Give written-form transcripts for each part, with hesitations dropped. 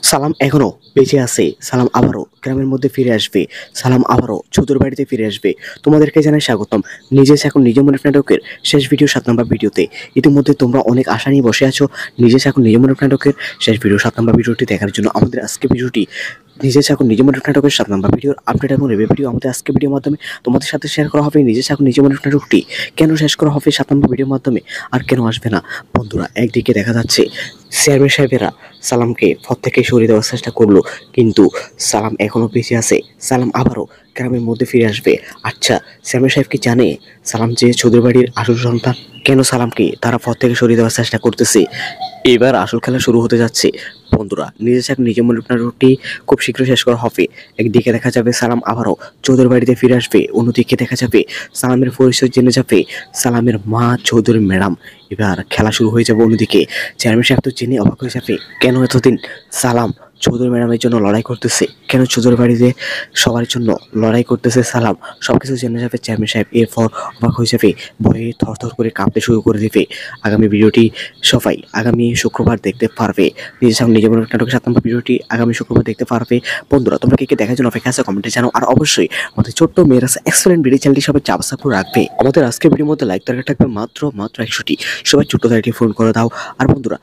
সালাম এখনো বেঁচে আছে। সালাম আবারও গ্রামের মধ্যে ফিরে আসবে। সালাম আবারও ছোটোর বাড়িতে ফিরে আসবে। তোমাদেরকে জানাই স্বাগতম। নিজে এখন নিজে মনে নাটকের শেষ ভিডিও 7 নম্বর ভিডিওতে। ইতিমধ্যে তোমরা অনেক আশা নিয়ে বসে আছো নিজে এখন নিজে মনে নাটকের শেষ ভিডিও 7 নম্বর ভিডিওটি দেখার জন্য। আমাদের আজকে ভিডিওটি নিজে এখন নিজে মনে নাটকের 7 নম্বর ভিডিওর আপডেট এবং রিভিউ ভিডিও আমাদের আজকে ভিডিওর মাধ্যমে তোমাদের সাথে শেয়ার করা হবে। নিজে এখন নিজে মনে নাটকটি কেন শেষ করা হবে 7 নম্বর ভিডিওর মাধ্যমে আর কেন আসবে না বন্ধুরা। একদিকে দেখা যাচ্ছে চেয়ারম্যান সাহেবেরা সালামকে পদ থেকে সরিয়ে দেওয়ার চেষ্টা করলো, কিন্তু সালাম এখনো বেঁচে আছে। সালাম আবারও গ্রামের মধ্যে ফিরে আসবে। আচ্ছা, চেয়ারম্যান সাহেব কি জানে সালাম যে চৌধুরী বাড়ির আসল সন্তান? কেন সালামকে তারা পদ থেকে সরিয়ে দেওয়ার চেষ্টা করতেছে? এবার আসল খেলা শুরু হতে যাচ্ছে বন্ধুরা। নিজে মনে নাটকটি খুব শীঘ্রই শেষ করা হবে। একদিকে দেখা যাবে সালাম আবারও চৌধুরী বাড়িতে ফিরে আসবে, অন্যদিকে দেখা যাবে সালামের পরিচয় জেনে যাবে সালামের মা চৌধুরী ম্যাডাম। এবার খেলা শুরু হয়ে যাবে। অন্যদিকে চেয়ারম্যান সাহেব তো জেনে অবাক হয়ে যাবে, কেন এতদিন সালাম চৌধুরী ম্যাডামের জন্য লড়াই করতেছে, কেন চৌধুরী বাড়িতে সবার জন্য লড়াই করতেছে সালাম। সবকিছু জেনে যাবে চেয়ারম্যান সাহেব। এরপর অবাক হয়ে যাবে, ভয়ে থরথর করে কাঁপতে শুরু করে দেবে। আগামী ভিডিওটি সবাই আগামী শুক্রবার দেখতে পারবে। নিজে মনে নাটকের 7 নম্বর ভিডিওটি আগামী শুক্রবার দেখতে পারবে বন্ধুরা। তোমরা কে কে দেখার জন্য অপেক্ষা আছে কমেন্টে জানাও। আর অবশ্যই আমাদের ছোট্ট মেয়েরা এক্সেলেন্ট ভিডিও চ্যানেলটি সবাই সাবস্ক্রাইব করে রাখবে। আমাদের আজকে ভিডিওর মধ্যে লাইক টার্গেট থাকবে মাত্র 100টি। সবাই ছোট্ট তারিখে ফোন করে দাও। আর বন্ধুরা,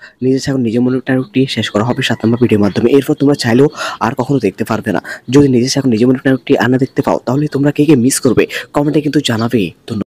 এখন নিজে মনে নাটকটি শেষ করা হবে 7 নম্বর ভিডিওর মাধ্যমে। এরপর তোমরা চাইলেও আর কখনো দেখতে পারবে না। যদি এখন নিজে মনে নাটকটি আনা দেখতে পাও, তাহলে তোমরা কে কে মিস করবে কমেন্টে কিন্তু জানাবে। ধন্যবাদ।